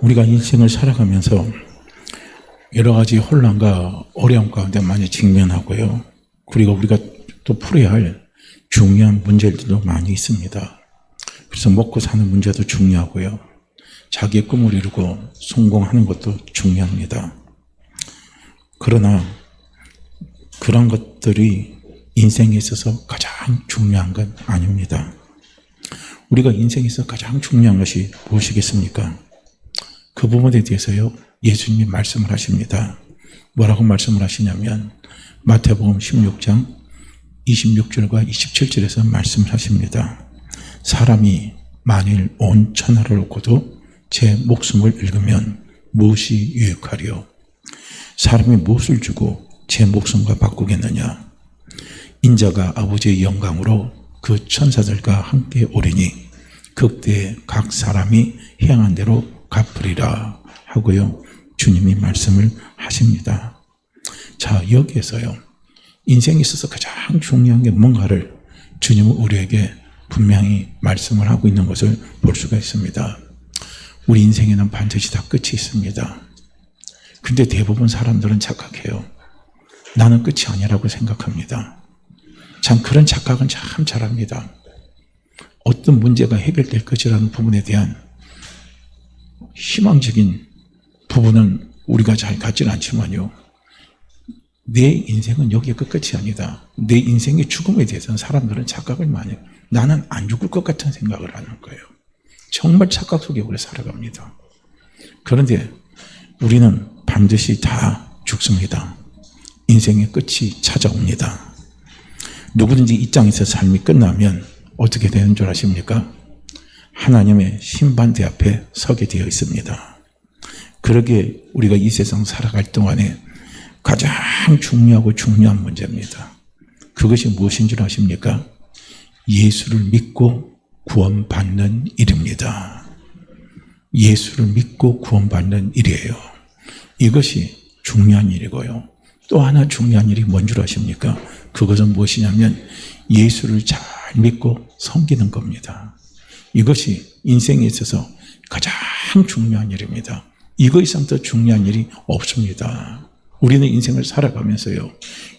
우리가 인생을 살아가면서 여러 가지 혼란과 어려움 가운데 많이 직면하고요. 그리고 우리가 또 풀어야 할 중요한 문제들도 많이 있습니다. 그래서 먹고 사는 문제도 중요하고요. 자기의 꿈을 이루고 성공하는 것도 중요합니다. 그러나 그런 것들이 인생에 있어서 가장 중요한 건 아닙니다. 우리가 인생에서 가장 중요한 것이 무엇이겠습니까? 그 부분에 대해서요, 예수님이 말씀을 하십니다. 뭐라고 말씀을 하시냐면 마태복음 16장 26절과 27절에서 말씀을 하십니다. 사람이 만일 온 천하를 얻고도 제 목숨을 잃으면 무엇이 유익하리요? 사람이 무엇을 주고 제 목숨과 바꾸겠느냐? 인자가 아버지의 영광으로 그 천사들과 함께 오리니 그때에 각 사람이 행한 대로 갚으리라 하고요. 주님이 말씀을 하십니다. 자, 여기에서요, 인생에 있어서 가장 중요한 게 뭔가를 주님은 우리에게 분명히 말씀을 하고 있는 것을 볼 수가 있습니다. 우리 인생에는 반드시 다 끝이 있습니다. 근데 대부분 사람들은 착각해요. 나는 끝이 아니라고 생각합니다. 참 그런 착각은 참 잘합니다. 어떤 문제가 해결될 것이라는 부분에 대한 희망적인 부분은 우리가 잘 갖지는 않지만요. 내 인생은 여기에 끝이 아니다. 내 인생의 죽음에 대해서는 사람들은 착각을 많이 해요. 나는 안 죽을 것 같은 생각을 하는 거예요. 정말 착각 속에 우리 살아갑니다. 그런데 우리는 반드시 다 죽습니다. 인생의 끝이 찾아옵니다. 누구든지 이 땅에서 삶이 끝나면 어떻게 되는 줄 아십니까? 하나님의 심판대 앞에 서게 되어 있습니다. 그러기에 우리가 이 세상 살아갈 동안에 가장 중요하고 중요한 문제입니다. 그것이 무엇인 줄 아십니까? 예수를 믿고 구원받는 일입니다. 예수를 믿고 구원받는 일이에요. 이것이 중요한 일이고요. 또 하나 중요한 일이 뭔 줄 아십니까? 그것은 무엇이냐면 예수를 잘 믿고 섬기는 겁니다. 이것이 인생에 있어서 가장 중요한 일입니다. 이거 이상 더 중요한 일이 없습니다. 우리는 인생을 살아가면서요,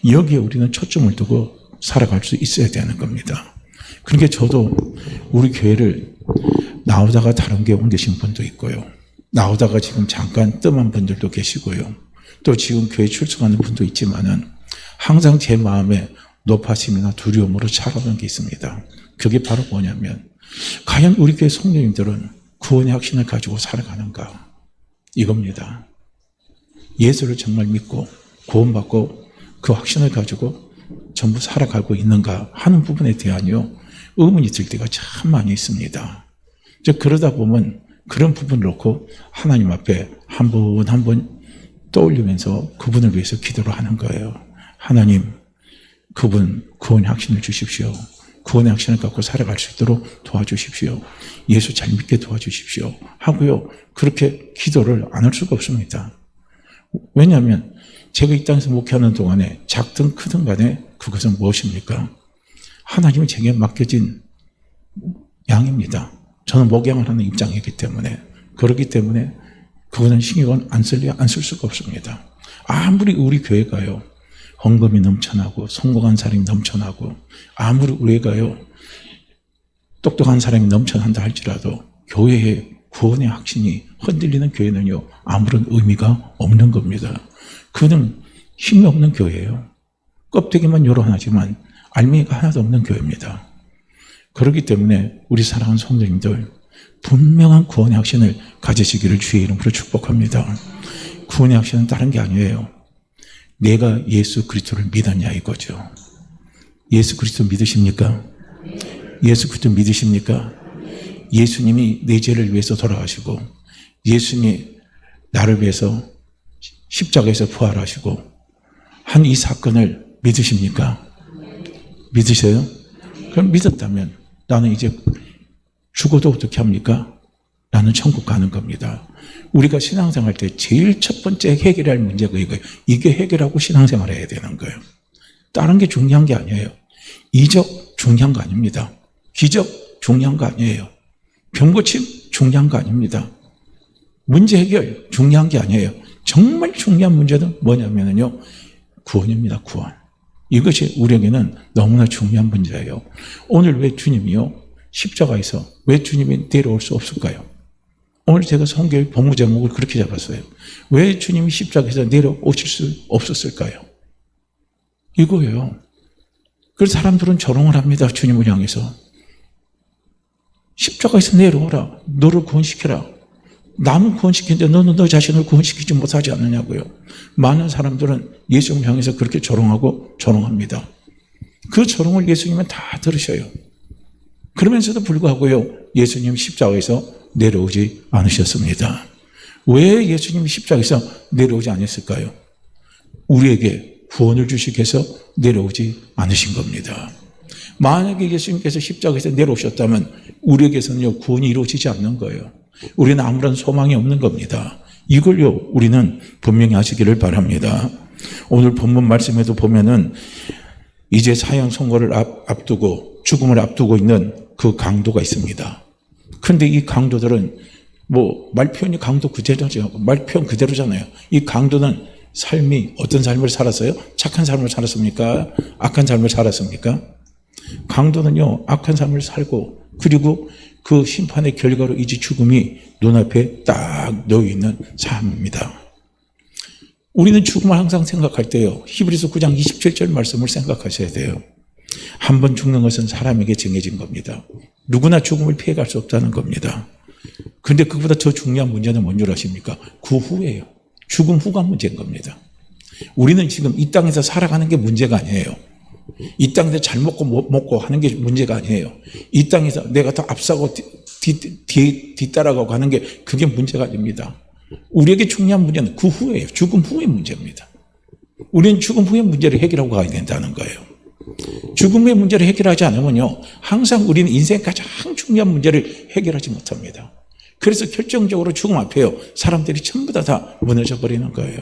여기에 우리는 초점을 두고 살아갈 수 있어야 되는 겁니다. 그러니까 저도 우리 교회를 나오다가 다른 교회 옮기신 분도 있고요. 나오다가 지금 잠깐 뜸한 분들도 계시고요. 또 지금 교회 출석하는 분도 있지만은 항상 제 마음에 높아심이나 두려움으로 차가운 게 있습니다. 그게 바로 뭐냐면 과연 우리 교회 성도님들은 구원의 확신을 가지고 살아가는가? 이겁니다. 예수를 정말 믿고 구원받고 그 확신을 가지고 전부 살아가고 있는가 하는 부분에 대한요, 의문이 들 때가 참 많이 있습니다. 그러다 보면 그런 부분을 놓고 하나님 앞에 한 분 한 분 떠올리면서 그분을 위해서 기도를 하는 거예요. 하나님, 그분 구원의 확신을 주십시오. 구원의 확신을 갖고 살아갈 수 있도록 도와주십시오. 예수 잘 믿게 도와주십시오. 하고요. 그렇게 기도를 안 할 수가 없습니다. 왜냐하면 제가 이 땅에서 목회하는 동안에 작든 크든 간에 그것은 무엇입니까? 하나님이 제게 맡겨진 양입니다. 저는 목양을 하는 입장이기 때문에, 그렇기 때문에 그거는 신경을 안 쓸 수가 없습니다. 아무리 우리 교회가요, 헌금이 넘쳐나고 성공한 사람이 넘쳐나고, 아무리 우리가요 똑똑한 사람이 넘쳐난다 할지라도 교회의 구원의 확신이 흔들리는 교회는요, 아무런 의미가 없는 겁니다. 그는 힘이 없는 교회예요. 껍데기만 요란하지만 알맹이가 하나도 없는 교회입니다. 그렇기 때문에 우리 사랑하는 성도님들, 분명한 구원의 확신을 가지시기를 주의 이름으로 축복합니다. 구원의 확신은 다른 게 아니에요. 내가 예수 그리스도를 믿었냐 이거죠. 예수 그리스도 믿으십니까? 예수 그리스도 믿으십니까? 예수님이 내 죄를 위해서 돌아가시고 예수님이 나를 위해서 십자가에서 부활하시고 한 이 사건을 믿으십니까? 믿으세요? 그럼 믿었다면 나는 이제 죽어도 어떻게 합니까? 나는 천국 가는 겁니다. 우리가 신앙생활 때 제일 첫 번째 해결할 문제가 이거예요. 이게 해결하고 신앙생활 해야 되는 거예요. 다른 게 중요한 게 아니에요. 이적 중요한 거 아닙니다. 기적 중요한 거 아니에요. 병고침 중요한 거 아닙니다. 문제 해결 중요한 게 아니에요. 정말 중요한 문제는 뭐냐면요. 구원입니다. 구원. 이것이 우리에게는 너무나 중요한 문제예요. 오늘 왜 주님이요? 십자가에서 왜 주님이 내려올 수 없을까요? 오늘 제가 성경의 본문 제목을 그렇게 잡았어요. 왜 주님이 십자가에서 내려오실 수 없었을까요? 이거예요. 그래서 사람들은 조롱을 합니다. 주님을 향해서. 십자가에서 내려오라. 너를 구원시켜라. 남은 구원시키는데 너는 너 자신을 구원시키지 못하지 않느냐고요. 많은 사람들은 예수님을 향해서 그렇게 조롱하고 조롱합니다. 그 조롱을 예수님은 다 들으셔요. 그러면서도 불구하고요. 예수님 십자가에서 내려오지 않으셨습니다. 왜 예수님이 십자가에서 내려오지 않았을까요? 우리에게 구원을 주시기 위해서 내려오지 않으신 겁니다. 만약에 예수님께서 십자가에서 내려오셨다면 우리에게서는요, 구원이 이루어지지 않는 거예요. 우리는 아무런 소망이 없는 겁니다. 이걸요, 우리는 분명히 아시기를 바랍니다. 오늘 본문 말씀에도 보면은 이제 사형 선고를 앞두고 죽음을 앞두고 있는 그 강도가 있습니다. 그런데 이 강도들은 말 표현이 강도 그대로죠. 말 표현 그대로잖아요. 이 강도는 삶이 어떤 삶을 살았어요? 착한 삶을 살았습니까? 악한 삶을 살았습니까? 강도는요, 악한 삶을 살고 그리고 그 심판의 결과로 이제 죽음이 눈앞에 딱 놓여 있는 삶입니다. 우리는 죽음을 항상 생각할 때요, 히브리서 9장 27절 말씀을 생각하셔야 돼요. 한 번 죽는 것은 사람에게 정해진 겁니다. 누구나 죽음을 피해갈 수 없다는 겁니다. 그런데 그보다 더 중요한 문제는 뭔 줄 아십니까? 그 후예요. 죽음 후가 문제인 겁니다. 우리는 지금 이 땅에서 살아가는 게 문제가 아니에요. 이 땅에서 잘 먹고 못 먹고 하는 게 문제가 아니에요. 이 땅에서 내가 더 앞서고 뒤따라가고 하는 게 그게 문제가 아닙니다. 우리에게 중요한 문제는 그 후예요. 죽음 후의 문제입니다. 우리는 죽음 후의 문제를 해결하고 가야 된다는 거예요. 죽음의 문제를 해결하지 않으면요, 항상 우리는 인생의 가장 중요한 문제를 해결하지 못합니다. 그래서 결정적으로 죽음 앞에요, 사람들이 전부 다 무너져 버리는 거예요.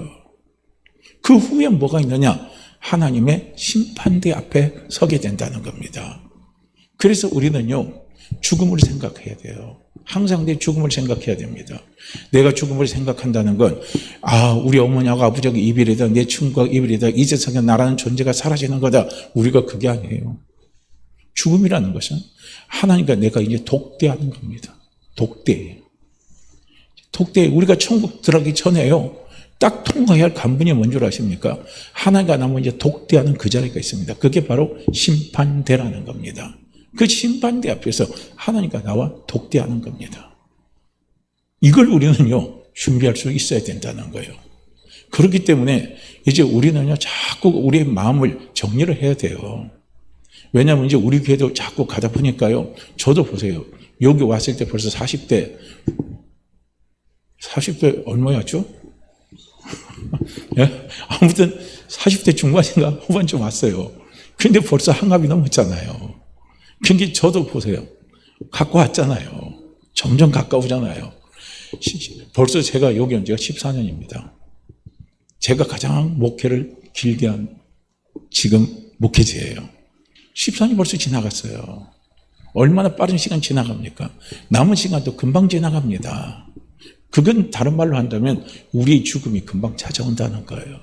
그 후에 뭐가 있느냐? 하나님의 심판대 앞에 서게 된다는 겁니다. 그래서 우리는요, 죽음을 생각해야 돼요. 항상 내 죽음을 생각해야 됩니다. 내가 죽음을 생각한다는 건, 우리 어머니하고 아버지하고 이별이다, 내 친구가 이별이다, 이 세상에 나라는 존재가 사라지는 거다. 우리가 그게 아니에요. 죽음이라는 것은 하나님과 내가 이제 독대하는 겁니다. 독대. 우리가 천국 들어가기 전에요, 딱 통과해야 할 관문이 뭔 줄 아십니까? 하나님과 나면 이제 독대하는 그 자리가 있습니다. 그게 바로 심판대라는 겁니다. 그 심판대 앞에서 하나님과 나와 독대하는 겁니다. 이걸 우리는요, 준비할 수 있어야 된다는 거예요. 그렇기 때문에 이제 우리는요, 자꾸 우리의 마음을 정리를 해야 돼요. 왜냐하면 이제 우리 교회도 자꾸 가다 보니까요, 저도 보세요. 여기 왔을 때 벌써 40대 얼마였죠? 예? 아무튼 40대 중반인가 후반쯤 왔어요. 근데 벌써 한갑이 넘었잖아요. 그러니까 저도 보세요. 갖고 왔잖아요. 점점 가까우잖아요. 벌써 제가 여기 온 지가 14년입니다. 제가 가장 목회를 길게 한 지금 목회지예요. 14년이 벌써 지나갔어요. 얼마나 빠른 시간 지나갑니까? 남은 시간도 금방 지나갑니다. 그건 다른 말로 한다면 우리의 죽음이 금방 찾아온다는 거예요.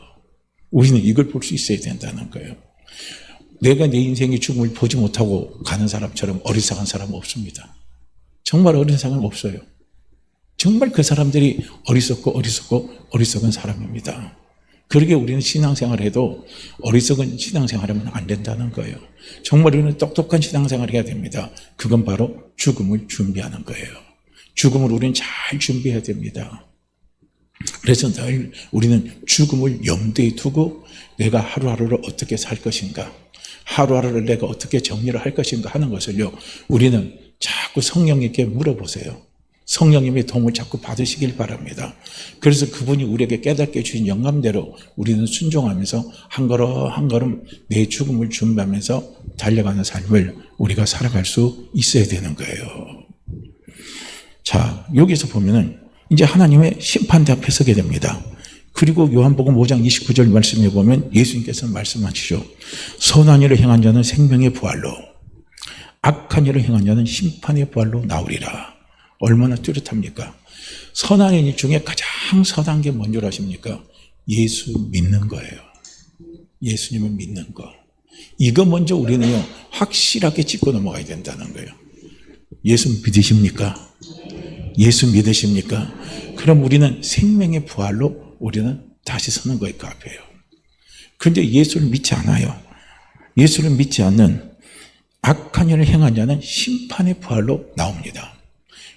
우리는 이걸 볼 수 있어야 된다는 거예요. 내가 내 인생의 죽음을 보지 못하고 가는 사람처럼 어리석은 사람은 없습니다. 정말 어리석은 없어요. 정말 그 사람들이 어리석은 사람입니다. 그러게 우리는 신앙생활을 해도 어리석은 신앙생활하면 안 된다는 거예요. 정말 우리는 똑똑한 신앙생활을 해야 됩니다. 그건 바로 죽음을 준비하는 거예요. 죽음을 우리는 잘 준비해야 됩니다. 그래서 늘 우리는 죽음을 염두에 두고 내가 하루하루를 어떻게 살 것인가, 하루하루를 내가 어떻게 정리를 할 것인가 하는 것을요, 우리는 자꾸 성령님께 물어보세요. 성령님의 도움을 자꾸 받으시길 바랍니다. 그래서 그분이 우리에게 깨닫게 주신 영감대로 우리는 순종하면서 한 걸음 한 걸음 내 죽음을 준비하면서 달려가는 삶을 우리가 살아갈 수 있어야 되는 거예요. 자, 여기서 보면은 이제 하나님의 심판대 앞에 서게 됩니다. 그리고 요한복음 5장 29절 말씀에 보면 예수님께서 말씀하시죠. 선한 일을 행한 자는 생명의 부활로, 악한 일을 행한 자는 심판의 부활로 나오리라. 얼마나 뚜렷합니까? 선한 일 중에 가장 선한 게 뭔 줄 아십니까? 예수 믿는 거예요. 예수님을 믿는 거. 이거 먼저 우리는요, 확실하게 짚고 넘어가야 된다는 거예요. 예수 믿으십니까? 예수 믿으십니까? 그럼 우리는 생명의 부활로 우리는 다시 서는 거예요, 그 앞에요. 그런데 예수를 믿지 않아요. 예수를 믿지 않는 악한 일을 행한 자는 심판의 부활로 나옵니다.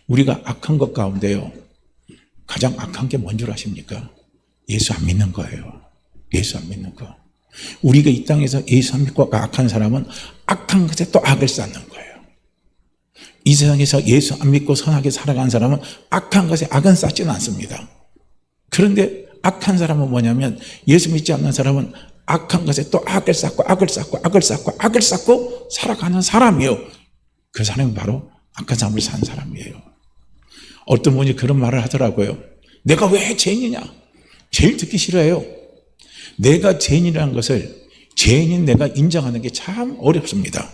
우리가 악한 것 가운데요, 가장 악한 게 뭔 줄 아십니까? 예수 안 믿는 거예요. 예수 안 믿는 거. 우리가 이 땅에서 예수 안 믿고 악한 사람은 악한 것에 또 악을 쌓는 거예요. 이 세상에서 예수 안 믿고 선하게 살아간 사람은 악한 것에 악은 쌓지는 않습니다. 그런데 악한 사람은 뭐냐면, 예수 믿지 않는 사람은 악한 것에 또 악을 쌓고 악을 쌓고 악을 쌓고 악을 쌓고 살아가는 사람이에요. 그 사람이 바로 악한 삶을 사는 사람이에요. 어떤 분이 그런 말을 하더라고요. 내가 왜 죄인이냐? 제일 듣기 싫어요. 내가 죄인이라는 것을, 죄인인 내가 인정하는 게 참 어렵습니다.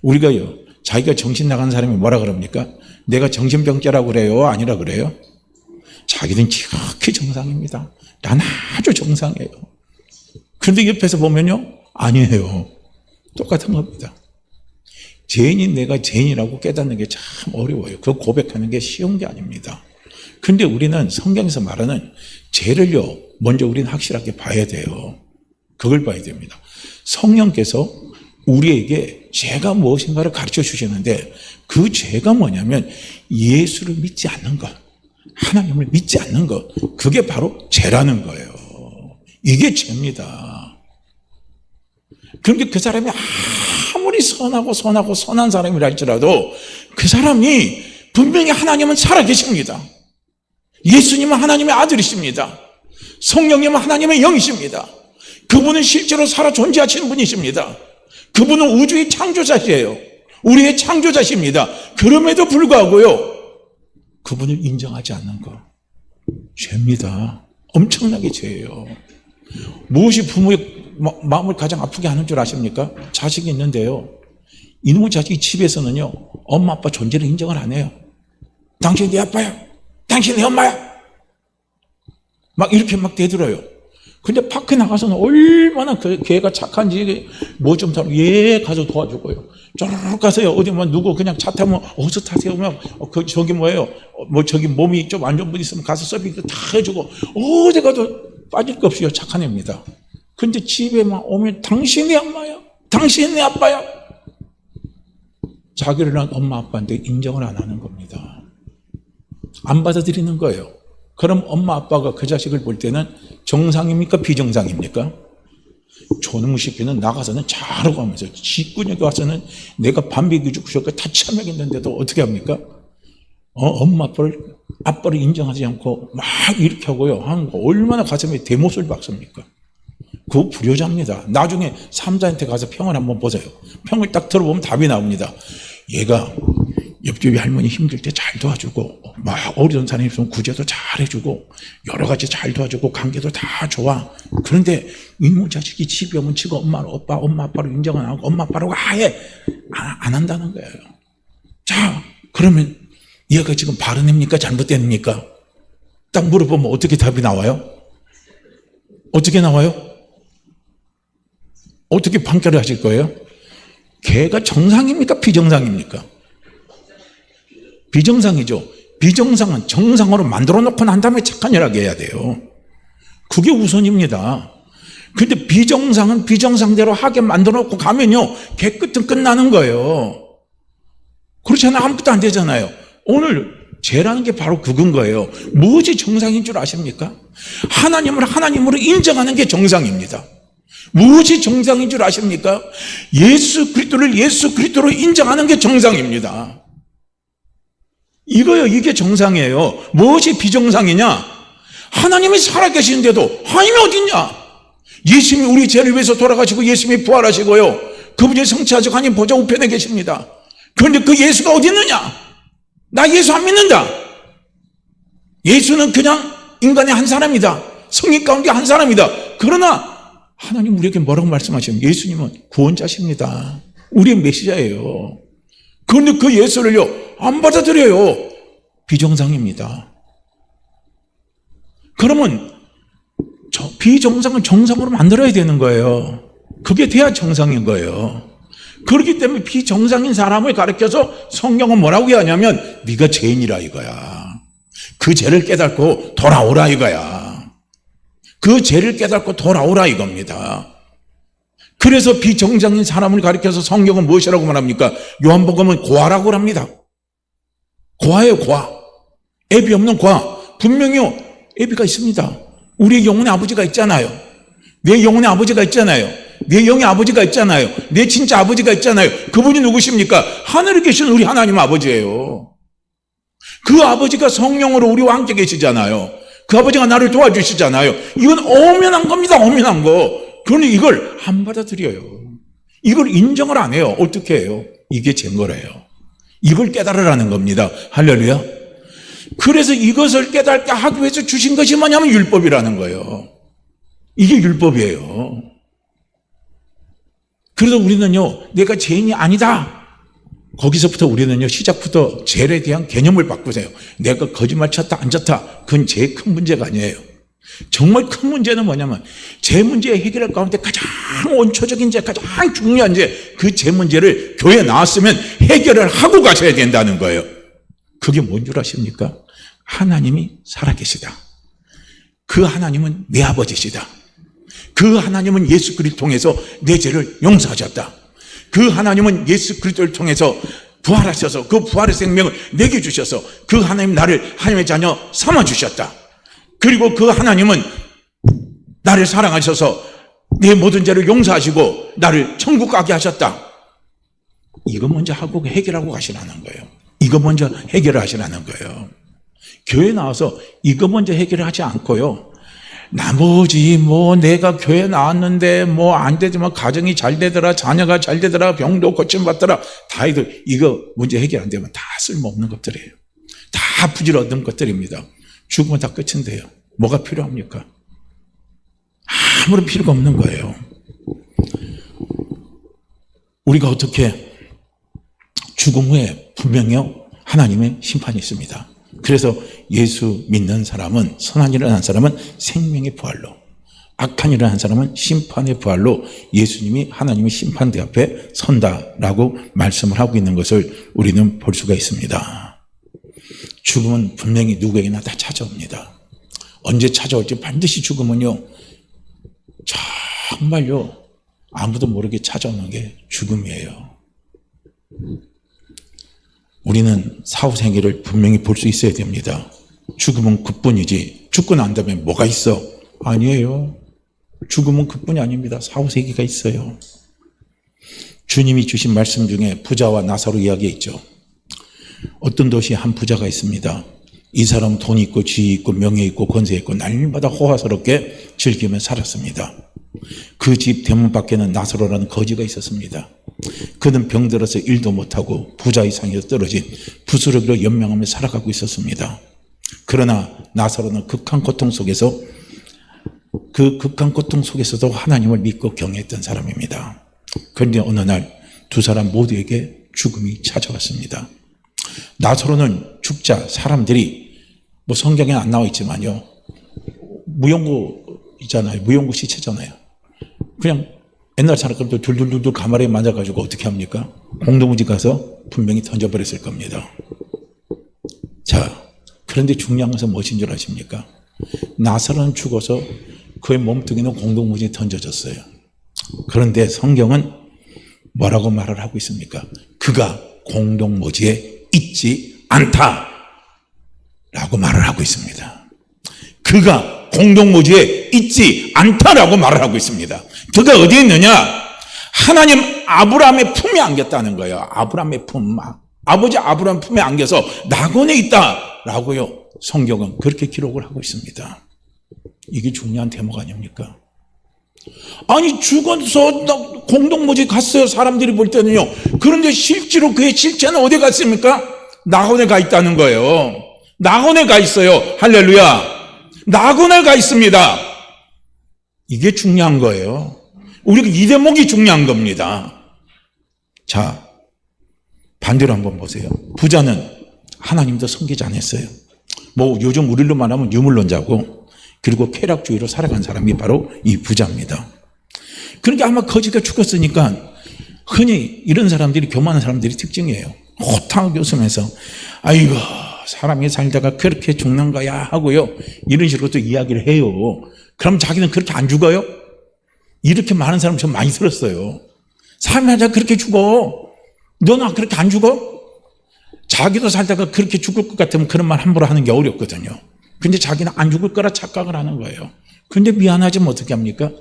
우리가요, 자기가 정신 나간 사람이 뭐라 그럽니까? 내가 정신병자라고 그래요? 아니라 그래요? 자기는 지극히 정상입니다. 난 아주 정상이에요. 그런데 옆에서 보면요, 아니에요. 똑같은 겁니다. 죄인인 내가 죄인이라고 깨닫는 게 참 어려워요. 그 고백하는 게 쉬운 게 아닙니다. 그런데 우리는 성경에서 말하는 죄를요, 먼저 우리는 확실하게 봐야 돼요. 그걸 봐야 됩니다. 성령께서 우리에게 죄가 무엇인가를 가르쳐 주시는데, 그 죄가 뭐냐면 예수를 믿지 않는 것, 하나님을 믿지 않는 것, 그게 바로 죄라는 거예요. 이게 죄입니다. 그런데 그 사람이 아무리 선하고 선한 사람이라 할지라도 그 사람이 분명히 하나님은 살아계십니다. 예수님은 하나님의 아들이십니다. 성령님은 하나님의 영이십니다. 그분은 실제로 살아 존재하시는 분이십니다. 그분은 우주의 창조자시에요. 우리의 창조자십니다. 그럼에도 불구하고요, 그분을 인정하지 않는 거, 죄입니다. 엄청나게 죄예요. 무엇이 부모의 마음을 가장 아프게 하는 줄 아십니까? 자식이 있는데요, 이놈의 자식이 집에서는요, 엄마 아빠 존재를 인정을 안 해요. 당신 내 아빠야, 당신 내 엄마야, 막 이렇게 막 대들어요. 근데 밖에 나가서는 얼마나 그 걔가 착한지 뭐 좀 다루고, 예 가서 도와주고요. 쪼르륵 가서요, 어디만 누구 그냥 차 타면 어서 타세요. 그러면 저기 뭐예요, 뭐 저기 몸이 좀 안 좋은 분 있으면 가서 서비스 다 해주고, 어디 가도 빠질 거 없이요, 착한 애입니다. 근데 집에만 오면 당신이 엄마야, 당신이 아빠야. 자기를 엄마 아빠인데 인정을 안 하는 겁니다. 안 받아들이는 거예요. 그럼 엄마 아빠가 그 자식을 볼 때는 정상입니까? 비정상입니까? 저놈의 새끼는 나가서는 잘하고 하면서, 직구역에 와서는 내가 밥 먹여주고 저거 다 처먹였는데도 어떻게 합니까? 엄마 아빠를 인정하지 않고 막 이렇게 하고요, 하는 거 얼마나 가슴에 대못을 박습니까? 그거 불효자입니다. 나중에 삼자한테 가서 평을 한번 보세요. 평을 딱 들어보면 답이 나옵니다. 얘가 옆집에 할머니 힘들 때 잘 도와주고, 막 어려운 사람이 있으면 구제도 잘 해주고, 여러 가지 잘 도와주고, 관계도 다 좋아. 그런데 이놈 자식이 집에 오면 지가 엄마 아빠로 인정 안 하고 엄마 아빠라고 아예 안 한다는 거예요. 자, 그러면 얘가 지금 바른 애입니까? 잘못된 애입니까? 딱 물어보면 어떻게 답이 나와요? 어떻게 나와요? 어떻게 판결을 하실 거예요? 걔가 정상입니까? 비정상입니까? 비정상이죠. 비정상은 정상으로 만들어 놓고 난 다음에 착한 일하게 해야 돼요. 그게 우선입니다. 근데 비정상은 비정상대로 하게 만들어 놓고 가면요, 걔 끝은 끝나는 거예요. 그렇잖아요. 아무것도 안 되잖아요. 오늘 죄라는 게 바로 그건 거예요. 무엇이 정상인 줄 아십니까? 하나님을 하나님으로 인정하는 게 정상입니다. 무엇이 정상인 줄 아십니까? 예수 그리스도를 예수 그리스도로 인정하는 게 정상입니다. 이거요, 이게 정상이에요. 무엇이 비정상이냐? 하나님이 살아계시는데도 하나님이 어딨냐? 예수님이 우리 죄를 위해서 돌아가시고 예수님이 부활하시고요, 그분이 성취하시고 하나님 보좌 우편에 계십니다. 그런데 그 예수가 어디 있느냐? 나 예수 안 믿는다. 예수는 그냥 인간의 한 사람이다. 성인 가운데 한 사람이다. 그러나 하나님 우리에게 뭐라고 말씀하시면, 예수님은 구원자십니다. 우리의 메시아예요. 그런데 그 예수를요, 안 받아들여요. 비정상입니다. 그러면 비정상을 정상으로 만들어야 되는 거예요. 그게 돼야 정상인 거예요. 그렇기 때문에 비정상인 사람을 가르쳐서 성경은 뭐라고 하냐면 네가 죄인이라 이거야. 그 죄를 깨닫고 돌아오라 이거야. 그 죄를 깨닫고 돌아오라 이겁니다. 그래서 비정상인 사람을 가르쳐서 성경은 무엇이라고 말합니까? 요한복음은 고아라고 합니다. 고아예요, 고아. 애비 없는 고아. 분명히요, 애비가 있습니다. 우리 영혼의 아버지가 있잖아요. 내 영혼의 아버지가 있잖아요. 내 영의 아버지가 있잖아요. 내 진짜 아버지가 있잖아요. 그분이 누구십니까? 하늘에 계신 우리 하나님 아버지예요. 그 아버지가 성령으로 우리와 함께 계시잖아요. 그 아버지가 나를 도와주시잖아요. 이건 엄연한 겁니다. 엄연한 거. 그러니 이걸 안 받아들여요. 이걸 인정을 안 해요. 어떻게 해요? 이게 증거래요. 이걸 깨달으라는 겁니다. 할렐루야. 그래서 이것을 깨닫게 하기 위해서 주신 것이 뭐냐면 율법이라는 거예요. 이게 율법이에요. 그래서 우리는요, 내가 죄인이 아니다. 거기서부터 우리는요, 시작부터 죄에 대한 개념을 바꾸세요. 내가 거짓말 쳤다, 안 쳤다. 그건 제일 큰 문제가 아니에요. 정말 큰 문제는 뭐냐면, 죄 문제 해결할 가운데 가장 원초적인 죄, 가장 중요한 죄, 그 죄 문제를 교회에 나왔으면 해결을 하고 가셔야 된다는 거예요. 그게 뭔 줄 아십니까? 하나님이 살아계시다. 그 하나님은 내 아버지시다. 그 하나님은 예수 그리스도를 통해서 내 죄를 용서하셨다. 그 하나님은 예수 그리스도를 통해서 부활하셔서 그 부활의 생명을 내게 주셔서 그 하나님 나를 하나님의 자녀 삼아주셨다. 그리고 그 하나님은 나를 사랑하셔서 내 모든 죄를 용서하시고 나를 천국 가게 하셨다. 이거 먼저 하고 해결하고 가시라는 거예요. 이거 먼저 해결하시라는 거예요. 교회 나와서 이거 먼저 해결하지 않고요, 나머지 내가 교회 나왔는데 안 되지만 가정이 잘 되더라, 자녀가 잘 되더라, 병도 고침받더라, 다 이거 문제 해결 안 되면 다 쓸모없는 것들이에요. 다 부질없는 것들입니다. 죽으면 다 끝인데요. 뭐가 필요합니까? 아무런 필요가 없는 거예요. 우리가 어떻게 죽음 후에 분명히 하나님의 심판이 있습니다. 그래서 예수 믿는 사람은, 선한 일을 한 사람은 생명의 부활로, 악한 일을 한 사람은 심판의 부활로 예수님이 하나님의 심판대 앞에 선다라고 말씀을 하고 있는 것을 우리는 볼 수가 있습니다. 죽음은 분명히 누구에게나 다 찾아옵니다. 언제 찾아올지 반드시 죽음은요, 정말요, 아무도 모르게 찾아오는 게 죽음이에요. 우리는 사후생애를 분명히 볼 수 있어야 됩니다. 죽음은 그뿐이지 죽고 난 다음에 뭐가 있어? 아니에요. 죽음은 그뿐이 아닙니다. 사후세계가 있어요. 주님이 주신 말씀 중에 부자와 나사로 이야기가 있죠. 어떤 도시에 한 부자가 있습니다. 이 사람은 돈 있고 지위 있고 명예 있고 권세 있고 날마다 호화스럽게 즐기며 살았습니다. 그 집 대문 밖에는 나사로라는 거지가 있었습니다. 그는 병들어서 일도 못하고 부자 이상에서 떨어진 부스러기로 연명하며 살아가고 있었습니다. 그러나 나사로는 극한 고통 속에서, 그 극한 고통 속에서도 하나님을 믿고 경외했던 사람입니다. 그런데 어느 날 두 사람 모두에게 죽음이 찾아왔습니다. 나사로는 죽자 사람들이, 성경에 안 나와 있지만요, 무용구 있잖아요. 무용구 시체잖아요. 그냥 옛날 사람들도 둘둘둘 가마리에 맞아가지고 어떻게 합니까? 공동무지 가서 분명히 던져버렸을 겁니다. 자, 그런데 중요한 것은 무엇인 줄 아십니까? 나사로는 죽어서 그의 몸뚱이는 공동무지에 던져졌어요. 그런데 성경은 뭐라고 말을 하고 있습니까? 그가 공동무지에 있지 않다 라고 말을 하고 있습니다. 그가 공동무지에 있지 않다라고 말을 하고 있습니다. 그가 어디에 있느냐? 하나님 아브라함의 품에 안겼다는 거예요. 아브라함의 품, 아버지 아브라함 품에 안겨서 낙원에 있다라고요, 성경은 그렇게 기록을 하고 있습니다. 이게 중요한 대목 아닙니까? 아니, 죽어서 공동무지 갔어요, 사람들이 볼 때는요. 그런데 실제로 그의 실체는 어디 갔습니까? 낙원에 가 있다는 거예요. 낙원에 가 있어요. 할렐루야. 낙원에 가 있습니다. 이게 중요한 거예요. 우리가 이 대목이 중요한 겁니다. 자, 반대로 한번 보세요. 부자는 하나님도 섬기지 않았어요. 뭐 요즘 우리로 말하면 유물론자고, 그리고 쾌락주의로 살아간 사람이 바로 이 부자입니다. 그러니까 아마 거지가 죽었으니까 흔히 이런 사람들이, 교만한 사람들이 특징이에요. 호탕하게 웃으면서 아이고 사람이 살다가 그렇게 죽는 거야 하고요, 이런 식으로 또 이야기를 해요. 그럼 자기는 그렇게 안 죽어요? 이렇게 많은 사람 좀 많이 들었어요. 사람이 살다가 그렇게 죽어, 너는 그렇게 안 죽어? 자기도 살다가 그렇게 죽을 것 같으면 그런 말 함부로 하는 게 어렵거든요. 근데 자기는 안 죽을 거라 착각을 하는 거예요. 근데 미안하지만 어떻게 합니까?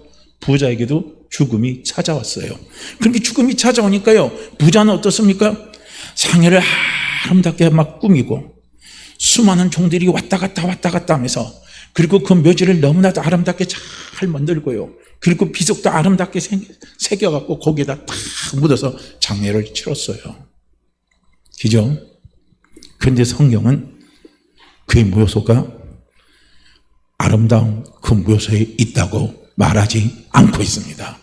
부자에게도 죽음이 찾아왔어요. 그렇게 죽음이 찾아오니까요, 부자는 어떻습니까? 상해를 아름답게 막 꾸미고 수많은 종들이 왔다 갔다 하면서, 그리고 그 묘지를 너무나도 아름답게 잘 만들고요, 그리고 비석도 아름답게 새겨갖고 거기에다 탁 묻어서 장례를 치렀어요. 그죠? 그런데 성경은 그의 묘소가 아름다운 그 묘소에 있다고 말하지 않고 있습니다.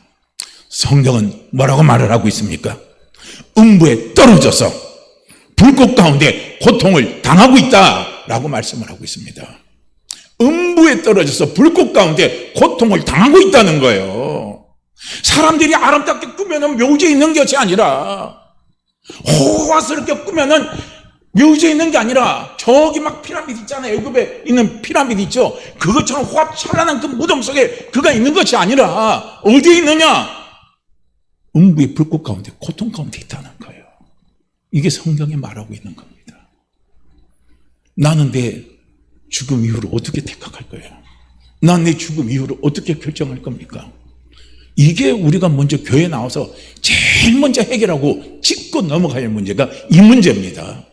성경은 뭐라고 말을 하고 있습니까? 음부에 떨어져서 불꽃 가운데 고통을 당하고 있다라고 말씀을 하고 있습니다. 음부에 떨어져서 불꽃 가운데 고통을 당하고 있다는 거예요. 사람들이 아름답게 꾸며놓은 묘지에 있는 것이 아니라, 호화스럽게 꾸며놓은 묘지에 있는 게 아니라, 저기 막 피라미드 있잖아요. 애굽에 있는 피라미드 있죠. 그것처럼 화찬란한 그 무덤 속에 그가 있는 것이 아니라 어디에 있느냐? 음부의 불꽃 가운데, 고통 가운데 있다는 거예요. 이게 성경이 말하고 있는 겁니다. 나는 내 죽음 이후로 어떻게 택할 거예요? 난 내 죽음 이후로 어떻게 결정할 겁니까? 이게 우리가 먼저 교회에 나와서 제일 먼저 해결하고 짚고 넘어가야 할 문제가 이 문제입니다.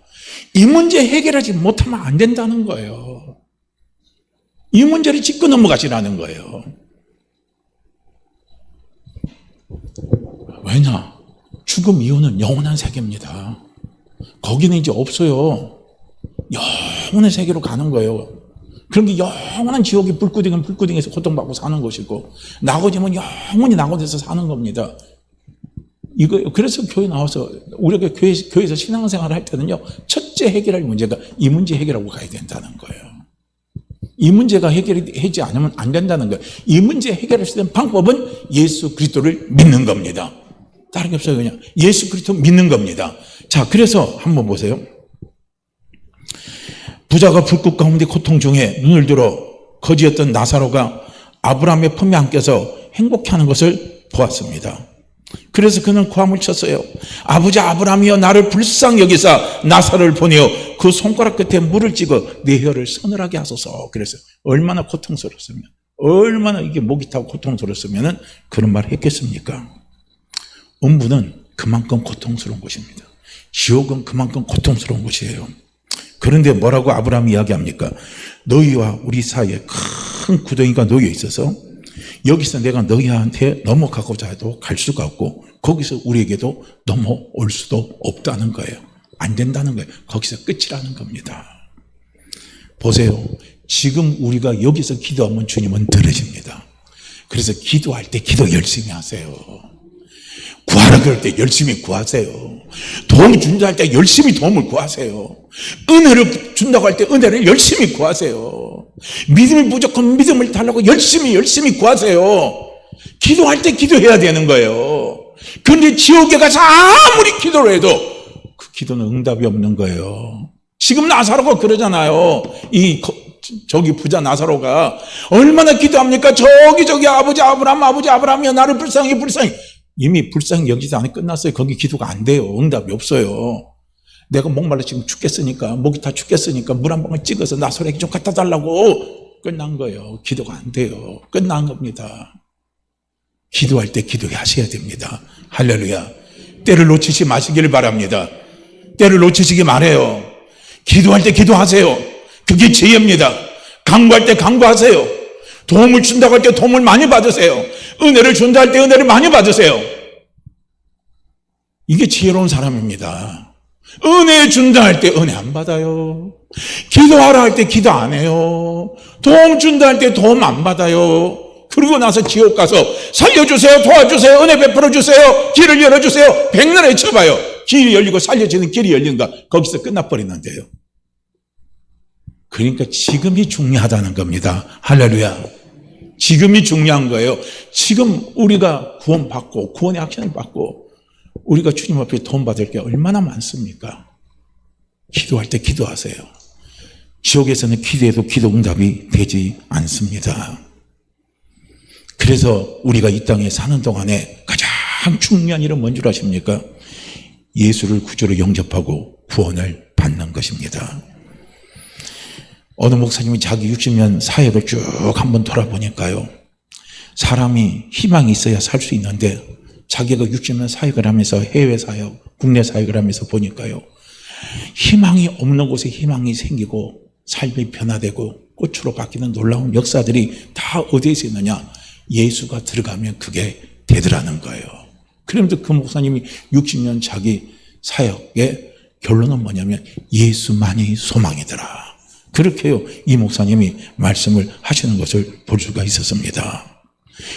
이 문제 해결하지 못하면 안 된다는 거예요. 이 문제를 짚고 넘어가시라는 거예요. 왜냐? 죽음 이후는 영원한 세계입니다. 거기는 이제 없어요. 영원한 세계로 가는 거예요. 그런 게 영원한 지옥이 불구덩이는 불구덩이에서 고통받고 사는 것이고, 낙오지면 영원히 낙오돼서 사는 겁니다. 이거, 그래서 교회 나와서, 우리가 교회에서 신앙생활을 할 때는요, 첫째 해결할 문제가 이 문제 해결하고 가야 된다는 거예요. 이 문제가 해결되지 않으면 안 된다는 거예요. 이 문제 해결할 수 있는 방법은 예수 그리스도를 믿는 겁니다. 다른 게 없어요. 그냥 예수 그리스도 믿는 겁니다. 자, 그래서 한번 보세요. 부자가 불꽃 가운데 고통 중에 눈을 들어 거지였던 나사로가 아브라함의 품에 안겨서 행복해하는 것을 보았습니다. 그래서 그는 고함을 쳤어요. 아버지 아브라함이여, 나를 불쌍히 여기사 나사로를 보내어 그 손가락 끝에 물을 찍어 내 혀를 서늘하게 하소서. 그래서 얼마나 고통스러웠으면, 얼마나 이게 목이 타고 고통스러웠으면 그런 말을 했겠습니까? 음부는 그만큼 고통스러운 곳입니다. 지옥은 그만큼 고통스러운 곳이에요. 그런데 뭐라고 아브라함이 이야기합니까? 너희와 우리 사이에 큰 구덩이가 놓여 있어서 여기서 내가 너희한테 넘어가고자 해도 갈 수가 없고, 거기서 우리에게도 넘어올 수도 없다는 거예요. 안 된다는 거예요. 거기서 끝이라는 겁니다. 보세요. 지금 우리가 여기서 기도하면 주님은 들으십니다. 그래서 기도할 때 기도 열심히 하세요. 구하라 그럴 때 열심히 구하세요. 도움을 준다 할 때 열심히 도움을 구하세요. 은혜를 준다고 할 때 은혜를 열심히 구하세요. 믿음이 부족한 믿음을 달라고 열심히 구하세요. 기도할 때 기도해야 되는 거예요. 그런데 지옥에 가서 아무리 기도를 해도 그 기도는 응답이 없는 거예요. 지금 나사로가 그러잖아요. 저기 부자 나사로가 얼마나 기도합니까? 저기 아버지 아브라함이여, 나를 불쌍히. 이미 불쌍히 여기지 않아 끝났어요. 거기 기도가 안 돼요. 응답이 없어요. 내가 목말라 지금 죽겠으니까, 목이 다 죽겠으니까 물 한 방울 찍어서 나사로에게 좀 갖다 달라고 끝난 거예요. 기도가 안 돼요. 끝난 겁니다. 기도할 때 기도하셔야 됩니다. 할렐루야. 때를 놓치지 마시기를 바랍니다. 때를 놓치시기 말아요. 기도할 때 기도하세요. 그게 지혜입니다. 강구할 때 강구하세요. 도움을 준다고 할 때 도움을 많이 받으세요. 은혜를 준다 할 때 은혜를 많이 받으세요. 이게 지혜로운 사람입니다. 은혜 준다 할 때 은혜 안 받아요. 기도하라 할 때 기도 안 해요. 도움 준다 할 때 도움 안 받아요. 그리고 나서 지옥 가서 살려주세요, 도와주세요, 은혜 베풀어주세요, 길을 열어주세요, 백날 외쳐봐요. 길이 열리고 살려지는 길이 열린가? 거기서 끝나버리는데요. 그러니까 지금이 중요하다는 겁니다. 할렐루야. 지금이 중요한 거예요. 지금 우리가 구원받고 구원의 확신을 받고 우리가 주님 앞에 돈 받을 게 얼마나 많습니까? 기도할 때 기도하세요. 지옥에서는 기도해도 기도 응답이 되지 않습니다. 그래서 우리가 이 땅에 사는 동안에 가장 중요한 일은 뭔 줄 아십니까? 예수를 구주로 영접하고 구원을 받는 것입니다. 어느 목사님이 자기 60년 사역을 쭉 한번 돌아보니까요, 사람이 희망이 있어야 살 수 있는데 자기가 60년 사역을 하면서 해외 사역, 국내 사역을 하면서 보니까요, 희망이 없는 곳에 희망이 생기고 삶이 변화되고 꽃으로 바뀌는 놀라운 역사들이 다 어디에서 있느냐? 예수가 들어가면 그게 되더라는 거예요. 그러면서 그 목사님이 60년 자기 사역의 결론은 뭐냐면 예수만이 소망이더라. 그렇게요, 이 목사님이 말씀을 하시는 것을 볼 수가 있었습니다.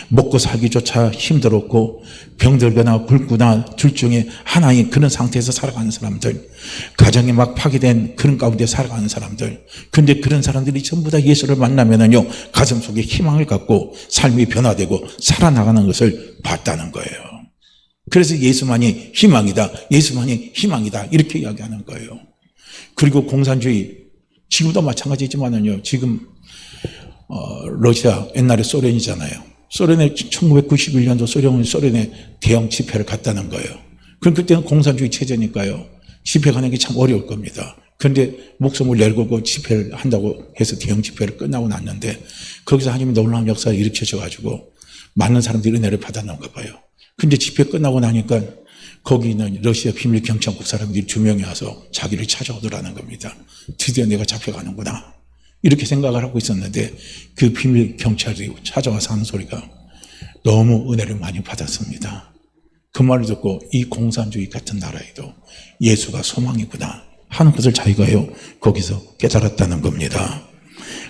먹고 살기조차 힘들었고 병들거나 굶거나 둘 중에 하나인 그런 상태에서 살아가는 사람들, 가정이 막 파괴된 그런 가운데 살아가는 사람들, 근데 그런 사람들이 전부 다 예수를 만나면은요, 가슴속에 희망을 갖고 삶이 변화되고 살아나가는 것을 봤다는 거예요. 그래서 예수만이 희망이다, 예수만이 희망이다, 이렇게 이야기하는 거예요. 그리고 공산주의, 지금도 마찬가지지만은요, 지금 러시아, 옛날에 소련이잖아요. 소련에 1991년도 소련에 대형 집회를 갔다는 거예요. 그럼 그때는 공산주의 체제니까요, 집회 가는 게 참 어려울 겁니다. 그런데 목숨을 내걸고 집회를 한다고 해서 대형 집회를 끝나고 났는데 거기서 하나님이 놀라운 역사를 일으켜셔가지고 많은 사람들이 은혜를 받았는가 봐요. 근데 집회 끝나고 나니까 거기 있는 러시아 비밀 경찰국 사람들이 2명이 와서 자기를 찾아오더라는 겁니다. 드디어 내가 잡혀가는구나, 이렇게 생각을 하고 있었는데 그 비밀 경찰이 찾아와서 하는 소리가 너무 은혜를 많이 받았습니다. 그 말을 듣고 이 공산주의 같은 나라에도 예수가 소망이구나 하는 것을 자기가요, 거기서 깨달았다는 겁니다.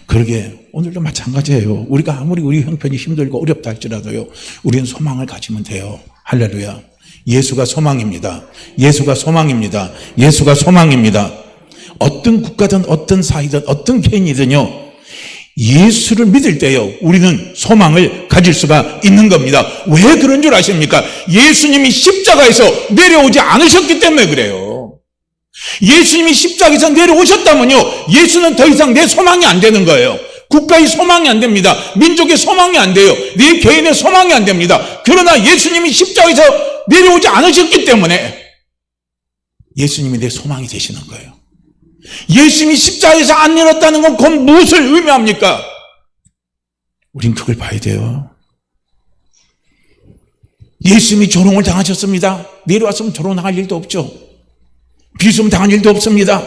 그러게 오늘도 마찬가지예요. 우리가 아무리 우리 형편이 힘들고 어렵다 할지라도요, 우리는 소망을 가지면 돼요. 할렐루야. 예수가 소망입니다. 예수가 소망입니다. 예수가 소망입니다. 어떤 국가든 어떤 사회든 어떤 개인이든요, 예수를 믿을 때요, 우리는 소망을 가질 수가 있는 겁니다. 왜 그런 줄 아십니까? 예수님이 십자가에서 내려오지 않으셨기 때문에 그래요. 예수님이 십자가에서 내려오셨다면요, 예수는 더 이상 내 소망이 안 되는 거예요. 국가의 소망이 안 됩니다. 민족의 소망이 안 돼요. 내 개인의 소망이 안 됩니다. 그러나 예수님이 십자가에서 내려오지 않으셨기 때문에 예수님이 내 소망이 되시는 거예요. 예수님이 십자가에서 안 내렸다는 건 그건 무엇을 의미합니까? 우린 그걸 봐야 돼요. 예수님이 조롱을 당하셨습니다. 내려왔으면 조롱당할 일도 없죠. 비웃음 당할 일도 없습니다.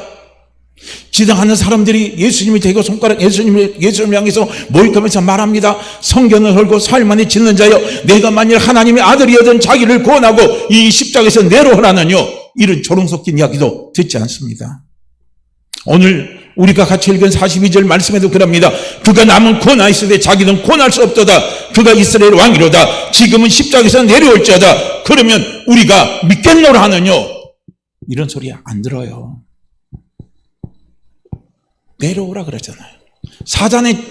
지당하는 사람들이 예수님이 대고 손가락 예수님을 향해서 모욕하면서 말합니다. 성경을 헐고 사흘 만에 짓는 자여, 내가 만일 하나님의 아들이어든 자기를 구원하고 이 십자가에서 내려오라는요, 이런 조롱 섞인 이야기도 듣지 않습니다. 오늘 우리가 같이 읽은 42절 말씀에도 그럽니다. 그가 남은 구원하였으되 자기는 구원할 수 없도다. 그가 이스라엘 왕이로다. 지금은 십자가에서 내려올지어다. 그러면 우리가 믿겠노라 하느뇨, 이런 소리 안 들어요. 내려오라 그러잖아요. 사단의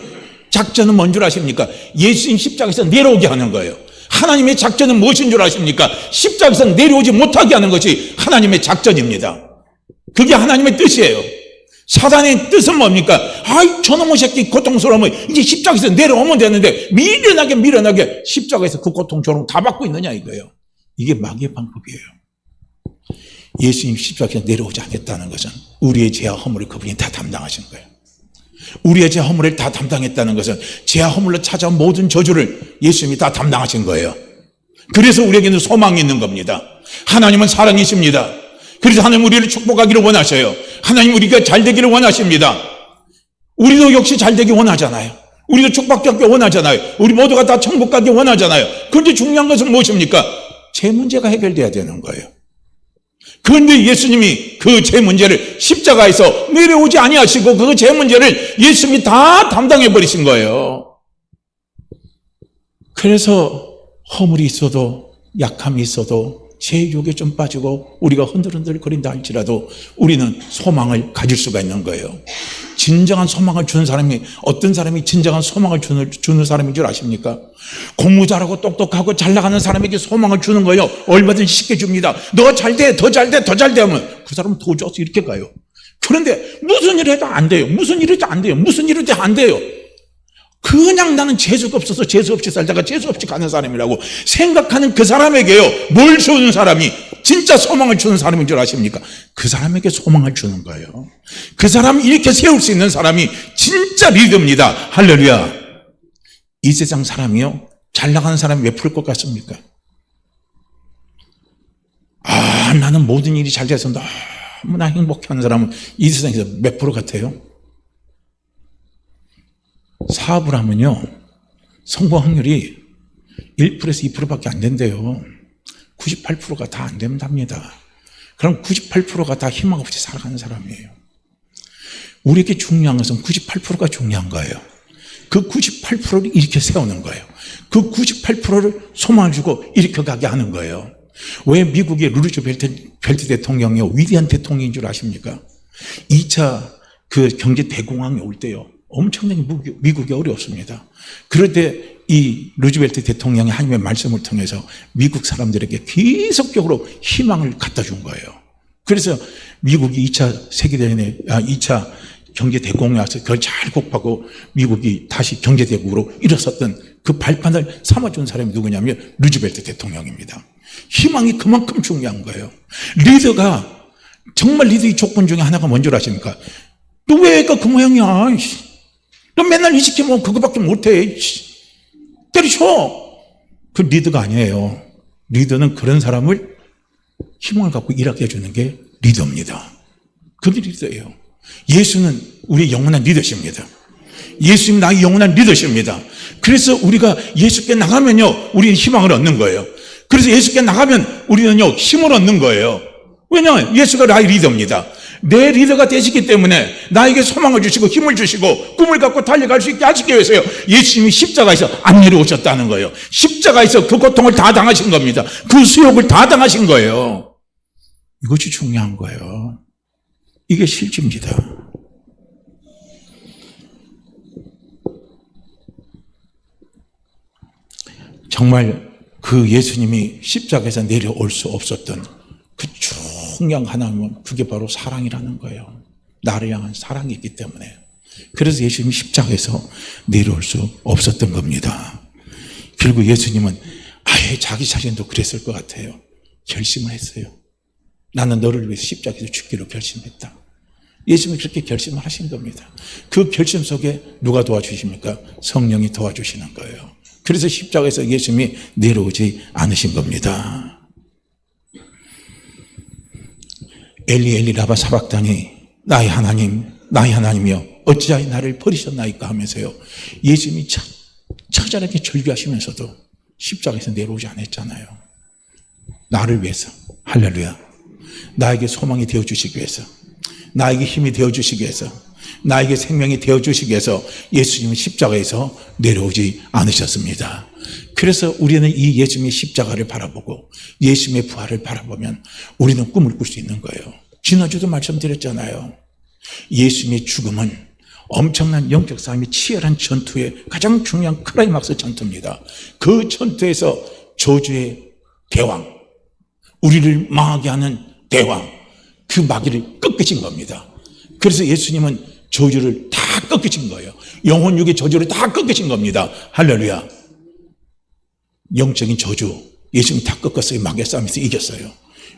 작전은 뭔 줄 아십니까? 예수님 십자가에서 내려오게 하는 거예요. 하나님의 작전은 무엇인 줄 아십니까? 십자가에서 내려오지 못하게 하는 것이 하나님의 작전입니다. 그게 하나님의 뜻이에요. 사단의 뜻은 뭡니까? 아이, 저놈의 새끼 고통스러우면 이제 십자가에서 내려오면 되는데 미련하게 십자가에서 그 고통스러움 다 받고 있느냐 이거예요. 이게 마귀의 방법이에요. 예수님 십자가에서 내려오지 않겠다는 것은 우리의 죄와 허물을 그분이 다 담당하신 거예요. 우리의 죄와 허물을 다 담당했다는 것은 죄와 허물로 찾아온 모든 저주를 예수님이 다 담당하신 거예요. 그래서 우리에게는 소망이 있는 겁니다. 하나님은 사랑이십니다. 그래서 하나님 우리를 축복하기를 원하셔요. 하나님 우리가 잘 되기를 원하십니다. 우리도 역시 잘 되기 원하잖아요. 우리도 축복받기 원하잖아요. 우리 모두가 다 천국 가기 원하잖아요. 그런데 중요한 것은 무엇입니까? 죄 문제가 해결돼야 되는 거예요. 그런데 예수님이 그 죄 문제를 십자가에서 내려오지 아니하시고 그 죄 문제를 예수님이 다 담당해 버리신 거예요. 그래서 허물이 있어도, 약함이 있어도, 죄 유혹에 좀 빠지고 우리가 흔들흔들 거린다 할지라도 우리는 소망을 가질 수가 있는 거예요. 진정한 소망을 주는 사람이 어떤 사람이 진정한 소망을 주는 사람인 줄 아십니까? 공부 잘하고 똑똑하고 잘 나가는 사람에게 소망을 주는 거예요. 얼마든지 쉽게 줍니다. 너 잘 돼, 더 잘 돼, 더 잘 돼 하면 그 사람은 더 줘서 이렇게 가요. 그런데 무슨 일 해도 안 돼요. 무슨 일 해도 안 돼요. 무슨 일 해도 안 돼요. 그냥 나는 재수가 없어서 재수 없이 살다가 재수 없이 가는 사람이라고 생각하는 그 사람에게요, 뭘 주는 사람이 진짜 소망을 주는 사람인 줄 아십니까? 그 사람에게 소망을 주는 거예요. 그 사람을 이렇게 세울 수 있는 사람이 진짜 리더입니다. 할렐루야. 이 세상 사람이요, 잘 나가는 사람이 몇 프로일 것 같습니까? 나는 모든 일이 잘 돼서 너무나 행복해하는 사람은 이 세상에서 몇 프로 같아요? 사업을 하면요, 성공 확률이 1%에서 2%밖에 안 된대요. 98%가 다 안 된답니다. 그럼 98%가 다 희망 없이 살아가는 사람이에요. 우리에게 중요한 것은 98%가 중요한 거예요. 그 98%를 일으켜 세우는 거예요. 그 98%를 소망을 주고 일으켜 가게 하는 거예요. 왜 미국의 루즈벨트 대통령이 위대한 대통령인 줄 아십니까? 2차 그 경제 대공황이 올 때요, 엄청나게 미국이 어려웠습니다. 그럴 때 이 루즈벨트 대통령이 하나님의 말씀을 통해서 미국 사람들에게 계속적으로 희망을 갖다 준 거예요. 그래서 미국이 2차 세계대전에 2차 경제 대공황이 와서 그걸 잘 극복하고 미국이 다시 경제 대국으로 일어섰던 그 발판을 삼아준 사람이 누구냐면 루즈벨트 대통령입니다. 희망이 그만큼 중요한 거예요. 리더가 정말 리더의 조건 중에 하나가 뭔 줄 아십니까? 너 왜 애가 그 모양이야? 너 맨날 이 시키면 그거밖에 못해. 때리셔. 그 리더가 아니에요. 리더는 그런 사람을 희망을 갖고 일하게 해주는 게 리더입니다. 그게 리더예요. 예수는 우리의 영원한 리더십니다. 예수님 나의 영원한 리더십니다. 그래서 우리가 예수께 나가면요, 우리는 희망을 얻는 거예요. 그래서 예수께 나가면 우리는요, 힘을 얻는 거예요. 왜냐하면 예수가 나의 리더입니다. 내 리더가 되시기 때문에 나에게 소망을 주시고 힘을 주시고 꿈을 갖고 달려갈 수 있게 하시기 위해서요, 예수님이 십자가에서 안 내려오셨다는 거예요. 십자가에서 그 고통을 다 당하신 겁니다. 그 수욕을 다 당하신 거예요. 이것이 중요한 거예요. 이게 실제입니다. 정말 그 예수님이 십자가에서 내려올 수 없었던 그 중요한 하나님은 그게 바로 사랑이라는 거예요. 나를 향한 사랑이 있기 때문에. 그래서 예수님이 십자가에서 내려올 수 없었던 겁니다. 결국 예수님은 아예 자기 자신도 그랬을 것 같아요. 결심을 했어요. 나는 너를 위해서 십자가에서 죽기로 결심했다. 예수님이 그렇게 결심을 하신 겁니다. 그 결심 속에 누가 도와주십니까? 성령이 도와주시는 거예요. 그래서 십자가에서 예수님이 내려오지 않으신 겁니다. 엘리 엘리 라바 사박다니 나의 하나님 나의 하나님이여 어찌하여 나를 버리셨나이까 하면서요, 예수님이 처절하게 절규하시면서도 십자가에서 내려오지 않았잖아요. 나를 위해서, 할렐루야, 나에게 소망이 되어주시기 위해서, 나에게 힘이 되어주시기 위해서, 나에게 생명이 되어주시기 위해서 예수님은 십자가에서 내려오지 않으셨습니다. 그래서 우리는 이 예수님의 십자가를 바라보고 예수님의 부활을 바라보면 우리는 꿈을 꿀 수 있는 거예요. 지난주도 말씀드렸잖아요. 예수님의 죽음은 엄청난 영적 싸움이 치열한 전투의 가장 중요한 클라이막스 전투입니다. 그 전투에서 저주의 대왕, 우리를 망하게 하는 대왕, 그 마귀를 꺾으신 겁니다. 그래서 예수님은 저주를 다 꺾으신 거예요. 영혼 육의 저주를 다 꺾으신 겁니다. 할렐루야. 영적인 저주 예수님이 다 꺾었어요. 마귀의 싸움에서 이겼어요.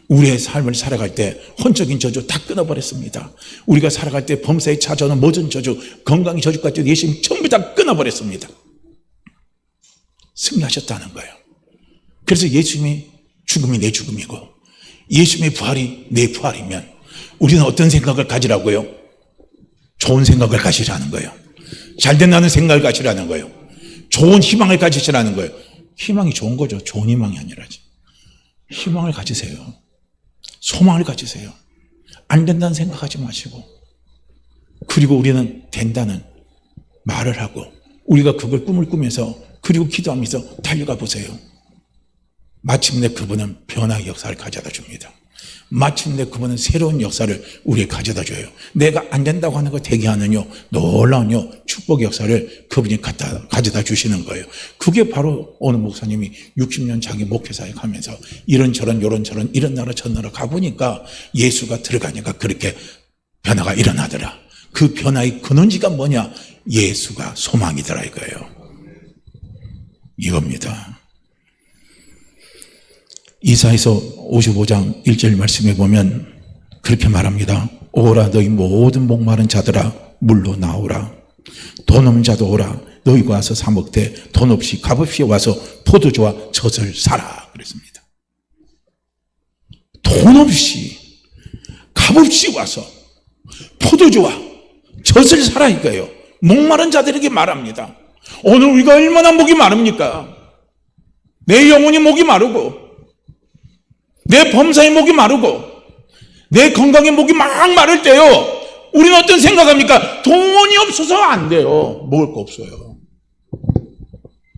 우리의 삶을 살아갈 때 혼적인 저주 다 끊어버렸습니다. 우리가 살아갈 때 범사에 찾아오는 모든 저주, 건강의 저주까지 예수님이 전부 다 끊어버렸습니다. 승리하셨다는 거예요. 그래서 예수님의 죽음이 내 죽음이고 예수님의 부활이 내 부활이면 우리는 어떤 생각을 가지라고요? 좋은 생각을 가지라는 거예요. 잘 된다는 생각을 가지라는 거예요. 좋은 희망을 가지시라는 거예요. 희망이 좋은 거죠. 좋은 희망이 아니라지. 희망을 가지세요. 소망을 가지세요. 안 된다는 생각하지 마시고, 그리고 우리는 된다는 말을 하고 우리가 그걸 꿈을 꾸면서 그리고 기도하면서 달려가 보세요. 마침내 그분은 변화의 역사를 가져다 줍니다. 마침내 그분은 새로운 역사를 우리에게 가져다 줘요. 내가 안 된다고 하는 거 대기하는요, 놀라운 축복의 역사를 그분이 가져다 주시는 거예요. 그게 바로 어느 목사님이 60년 자기 목회사에 가면서 이런저런 요런저런 이런 나라 저 나라 가보니까 예수가 들어가니까 그렇게 변화가 일어나더라. 그 변화의 근원지가 뭐냐? 예수가 소망이더라 이거예요. 이겁니다. 이사야서 55장 1절 말씀에 보면 그렇게 말합니다. 오라 너희 모든 목마른 자들아 물로 나오라. 돈 없는 자도 오라. 너희가 와서 사 먹되 돈 없이 값없이 와서 포도주와 젖을 사라 그랬습니다. 돈 없이 값없이 와서 포도주와 젖을 사라 이거예요. 목마른 자들에게 말합니다. 오늘 우리가 얼마나 목이 마릅니까? 내 영혼이 목이 마르고 내 범사의 목이 마르고 내 건강의 목이 막 마를 때요, 우리는 어떤 생각합니까? 돈이 없어서 안 돼요. 먹을 거 없어요.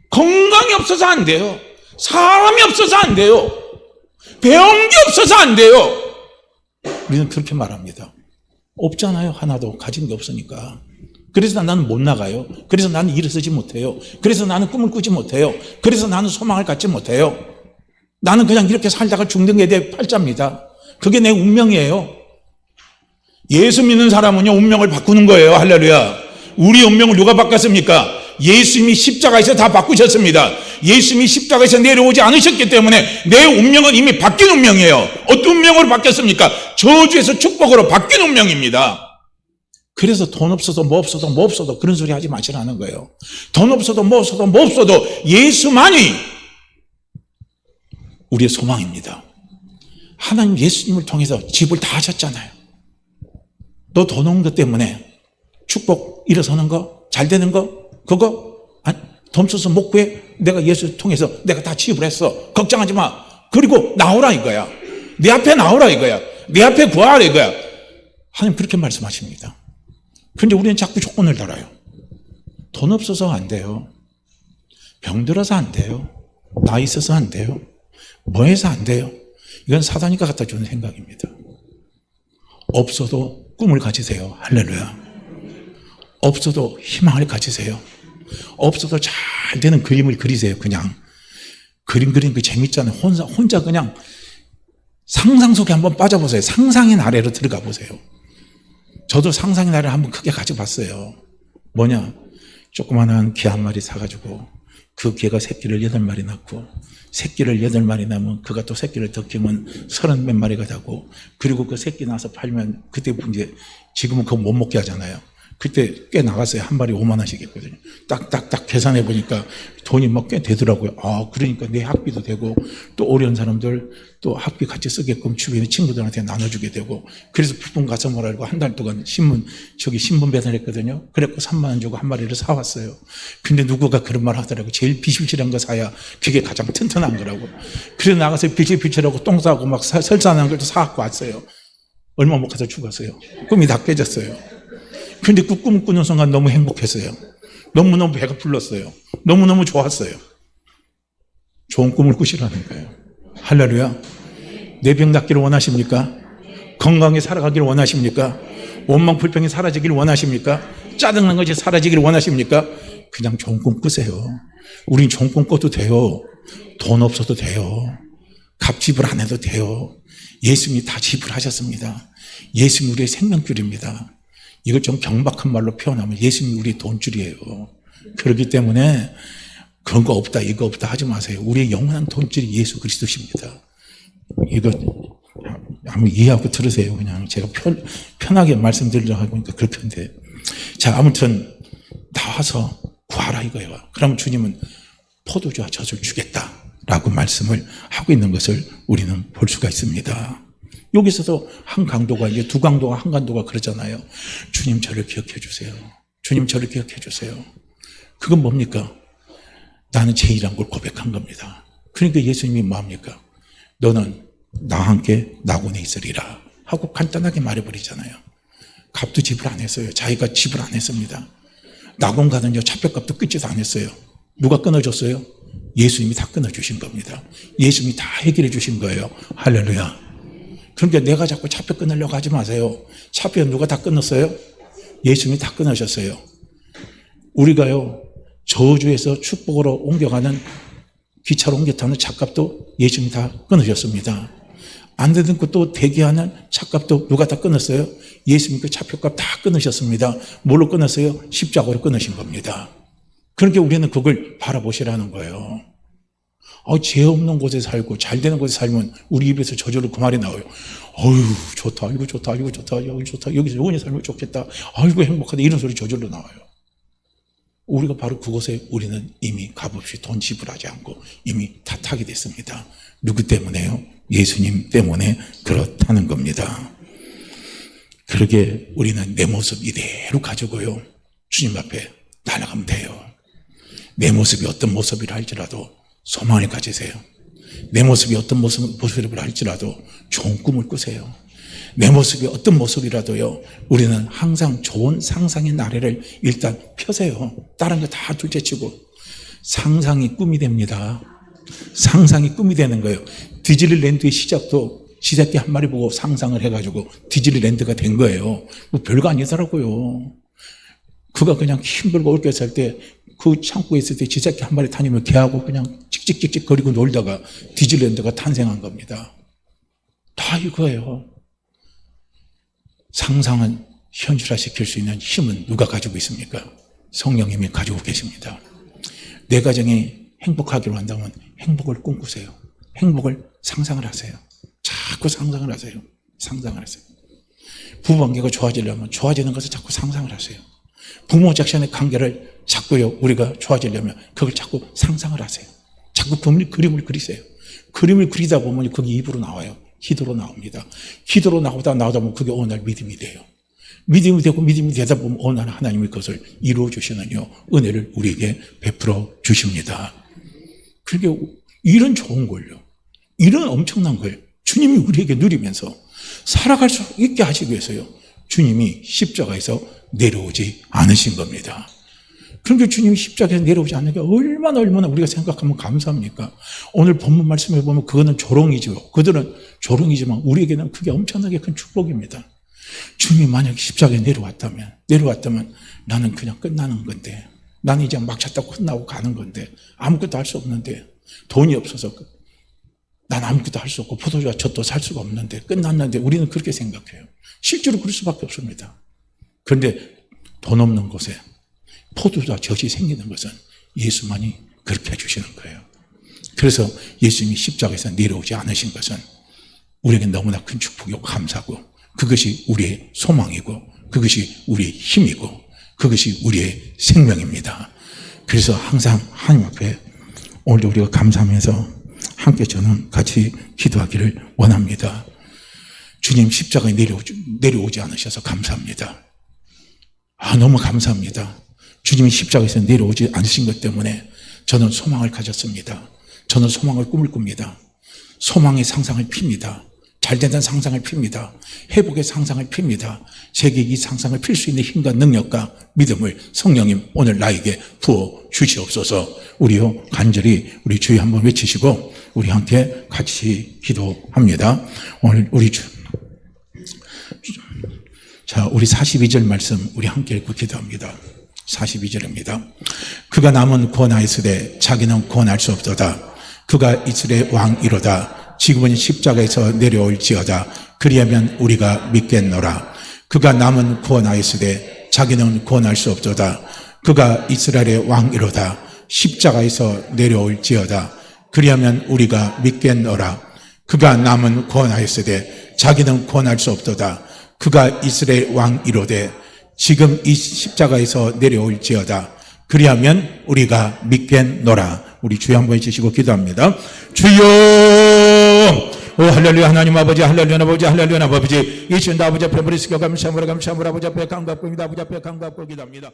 건강이 없어서 안 돼요. 사람이 없어서 안 돼요. 배운 게 없어서 안 돼요. 우리는 그렇게 말합니다. 없잖아요. 하나도 가진 게 없으니까. 그래서 나는 못 나가요. 그래서 나는 일을 쓰지 못해요. 그래서 나는 꿈을 꾸지 못해요. 그래서 나는 소망을 갖지 못해요. 나는 그냥 이렇게 살다가 죽는 게 내 팔자입니다. 그게 내 운명이에요. 예수 믿는 사람은요, 운명을 바꾸는 거예요. 할렐루야. 우리 운명을 누가 바꿨습니까? 예수님이 십자가에서 다 바꾸셨습니다. 예수님이 십자가에서 내려오지 않으셨기 때문에 내 운명은 이미 바뀐 운명이에요. 어떤 운명으로 바뀌었습니까? 저주에서 축복으로 바뀐 운명입니다. 그래서 돈 없어도 뭐 없어도 뭐 없어도 그런 소리 하지 마시라는 거예요. 돈 없어도 뭐 없어도 뭐 없어도 예수만이 우리의 소망입니다. 하나님 예수님을 통해서 집을 다 하셨잖아요. 너 돈 없는 것 때문에 축복 일어서는 거, 잘 되는 거, 그거 아니, 돈 없어서 못 구해. 내가 예수 통해서 내가 다 지불했어. 걱정하지 마. 그리고 나오라 이거야. 내 앞에 나오라 이거야. 내 앞에 구하라 이거야. 하나님 그렇게 말씀하십니다. 그런데 우리는 자꾸 조건을 달아요. 돈 없어서 안 돼요. 병들어서 안 돼요. 나이 있어서 안 돼요. 뭐 해서 안 돼요. 이건 사단이 갖다 주는 생각입니다. 없어도 꿈을 가지세요. 할렐루야. 없어도 희망을 가지세요. 없어도 잘 되는 그림을 그리세요. 그냥 그림 그리는 거 재밌잖아요. 혼자 그냥 상상 속에 한번 빠져보세요. 상상의 나래로 들어가 보세요. 저도 상상의 나래를 한번 크게 가져봤어요. 뭐냐, 조그만한 개 한 마리 사가지고 그 개가 새끼를 8마리 낳고, 새끼를 8마리 낳으면 그가 또 새끼를 더 키우면 30 몇 마리가 되고, 그리고 그 새끼 낳아서 팔면 그때 이제 지금은 그거 못 먹게 하잖아요. 그때 꽤 나갔어요. 한 마리 5만 원씩 했거든요. 딱딱딱 계산해 보니까 돈이 막 꽤 되더라고요. 아, 그러니까 내 학비도 되고, 또 어려운 사람들 또 학비 같이 쓰게끔 주변에 친구들한테 나눠주게 되고, 그래서 부품 가서 뭐라고 한 달 동안 신문 배달했거든요. 그래갖고 3만 원 주고 한 마리를 사왔어요. 근데 누구가 그런 말 하더라고요. 제일 비실비실한 거 사야 그게 가장 튼튼한 거라고. 그래서 나가서 비실비실하고 똥 싸고 막 설사하는 걸 사갖고 왔어요. 얼마 못 가서 죽었어요. 꿈이 다 깨졌어요. 근데 그 꿈 꾸는 순간 너무 행복했어요. 너무너무 배가 불렀어요. 너무너무 좋았어요. 좋은 꿈을 꾸시라는 거예요. 할렐루야. 내 병 낫기를 원하십니까? 건강히 살아가기를 원하십니까? 원망 불평이 사라지기를 원하십니까? 짜증난 것이 사라지기를 원하십니까? 그냥 좋은 꿈 꾸세요. 우린 좋은 꿈 꿔도 돼요. 돈 없어도 돼요. 값 지불 안 해도 돼요. 예수님이 다 지불하셨습니다. 예수님이 우리의 생명줄입니다. 이걸 좀 경박한 말로 표현하면 예수님이 우리의 돈줄이에요. 그렇기 때문에 그런 거 없다, 이거 없다 하지 마세요. 우리의 영원한 돈줄이 예수 그리스도십니다. 이거 한번 이해하고 들으세요. 그냥 제가 편하게 말씀드리려고 하니까 그렇던데. 자, 아무튼 나와서 구하라 이거예요. 그러면 주님은 포도주와 젖을 주겠다라고 말씀을 하고 있는 것을 우리는 볼 수가 있습니다. 여기서도 한 강도가, 이게 두 강도가, 한 강도가 그러잖아요. 주님 저를 기억해 주세요. 주님 저를 기억해 주세요. 그건 뭡니까? 나는 죄인이란 걸 고백한 겁니다. 그러니까 예수님이 뭐합니까? 너는 나와 함께 낙원에 있으리라 하고 간단하게 말해버리잖아요. 값도 지불 안 했어요. 자기가 지불 안 했습니다. 낙원 가는요, 차표값도 끊지도 안 했어요. 누가 끊어줬어요? 예수님이 다 끊어주신 겁니다. 예수님이 다 해결해 주신 거예요. 할렐루야. 그러니까 내가 자꾸 차표 끊으려고 하지 마세요. 차표 누가 다 끊었어요? 예수님이 다 끊으셨어요. 우리가요, 저주에서 축복으로 옮겨가는 기차로 옮겨 타는 차값도 예수님이 다 끊으셨습니다. 안 되는 것도 대기하는 차값도 누가 다 끊었어요? 예수님 그 차표값 다 끊으셨습니다. 뭘로 끊었어요? 십자가로 끊으신 겁니다. 그러니까 우리는 그걸 바라보시라는 거예요. 죄 없는 곳에 살고 잘 되는 곳에 살면 우리 입에서 저절로 그 말이 나와요. 어휴, 좋다, 이거 좋다, 이거 좋다, 여기 좋다, 여기서 영원히 살면 좋겠다. 아이고, 행복하다. 이런 소리 저절로 나와요. 우리가 바로 그곳에 우리는 이미 값없이 돈 지불하지 않고 이미 다 타게 됐습니다. 누구 때문에요? 예수님 때문에 그렇다는 겁니다. 그러게 우리는 내 모습 이대로 가지고요, 주님 앞에 날아가면 돼요. 내 모습이 어떤 모습이라 할지라도 소망을 가지세요. 내 모습이 어떤 모습이라 할지라도 좋은 꿈을 꾸세요. 내 모습이 어떤 모습이라도요, 우리는 항상 좋은 상상의 나래를 일단 펴세요. 다른 거 다 둘째치고. 상상이 꿈이 됩니다. 상상이 꿈이 되는 거예요. 디즈니랜드의 시작도 쥐새끼 한 마리 보고 상상을 해가지고 디즈니랜드가 된 거예요. 뭐 별거 아니더라고요. 그가 그냥 힘들고 어렵게 살 때 그 창고에 있을 때 쥐새끼 한 마리 다니면 걔하고 그냥 찍찍찍찍 거리고 놀다가 디즈니랜드가 탄생한 겁니다. 다 이거예요. 상상은 현실화시킬 수 있는 힘은 누가 가지고 있습니까? 성령님이 가지고 계십니다. 내 가정이 행복하기로 한다면 행복을 꿈꾸세요. 행복을 상상을 하세요. 자꾸 상상을 하세요. 상상을 하세요. 부부관계가 좋아지려면 좋아지는 것을 자꾸 상상을 하세요. 부모 자식의 관계를 자꾸요, 우리가 좋아지려면 그걸 자꾸 상상을 하세요. 자꾸 그림을 그리세요. 그림을 그리다 보면 그게 입으로 나와요. 기도로 나옵니다. 기도로 나오다 보면 그게 어느 날 믿음이 돼요. 믿음이 되고 믿음이 되다 보면 어느 날 하나님이 그것을 이루어 주시는요, 은혜를 우리에게 베풀어 주십니다. 그러니까 이런 좋은 걸요, 이런 엄청난 걸 주님이 우리에게 누리면서 살아갈 수 있게 하시기 위해서요, 주님이 십자가에서 내려오지 않으신 겁니다. 그러니까 주님이 십자가에서 내려오지 않는 게 얼마나 우리가 생각하면 감사합니까? 오늘 본문 말씀을 보면 그거는 조롱이죠. 그들은 조롱이지만 우리에게는 그게 엄청나게 큰 축복입니다. 주님이 만약에 십자가에 내려왔다면 나는 그냥 끝나는 건데, 나는 이제 막 찼다고 끝나고 가는 건데, 아무것도 할 수 없는데, 돈이 없어서 난 아무것도 할 수 없고 포도주와 젖도 살 수가 없는데 끝났는데, 우리는 그렇게 생각해요. 실제로 그럴 수밖에 없습니다. 그런데 돈 없는 곳에 포도주와 젖이 생기는 것은 예수만이 그렇게 해주시는 거예요. 그래서 예수님이 십자가에서 내려오지 않으신 것은 우리에게 너무나 큰 축복이고 감사고, 그것이 우리의 소망이고, 그것이 우리의 힘이고, 그것이 우리의 생명입니다. 그래서 항상 하나님 앞에 오늘도 우리가 감사하면서 함께 저는 같이 기도하기를 원합니다. 주님 십자가에 내려오지 않으셔서 감사합니다. 너무 감사합니다. 주님이 십자가에서 내려오지 않으신 것 때문에 저는 소망을 가졌습니다. 저는 소망을 꿈을 꿉니다. 소망의 상상을 핍니다. 잘되는 상상을 핍니다. 회복의 상상을 핍니다. 제게 이 상상을 필 수 있는 힘과 능력과 믿음을 성령님 오늘 나에게 부어 주시옵소서. 우리요 간절히 우리 주여 한번 외치시고 우리 함께 같이 기도합니다. 오늘 우리 우리 42절 말씀 우리 함께 읽고 기도합니다. 42절입니다. 그가 남은 구원하였으되 자기는 구원할 수 없도다. 그가 이스라엘 왕이로다. 지금은 십자가에서 내려올지어다. 그리하면 우리가 믿겠노라. 그가 남은 구원하였으되 자기는 구원할 수 없도다. 그가 이스라엘의 왕이로다. 십자가에서 내려올지어다. 그리하면 우리가 믿겠노라. 그가 남은 구원하였으되 자기는 구원할 수 없도다. 그가 이스라엘 왕이로되 지금 이 십자가에서 내려올지어다. 그리하면 우리가 믿겠노라. 우리 주여 한번 해주시고 기도합니다. 주여! 오 할렐루야. 하나님 아버지, 할렐루야 아버지, 할렐루야 아버지, 이 시간 아버지 앞에 머리 숙여 감사하므로 아버지 앞에 감사합니다. 아버지 앞에 감사하고 기도합니다.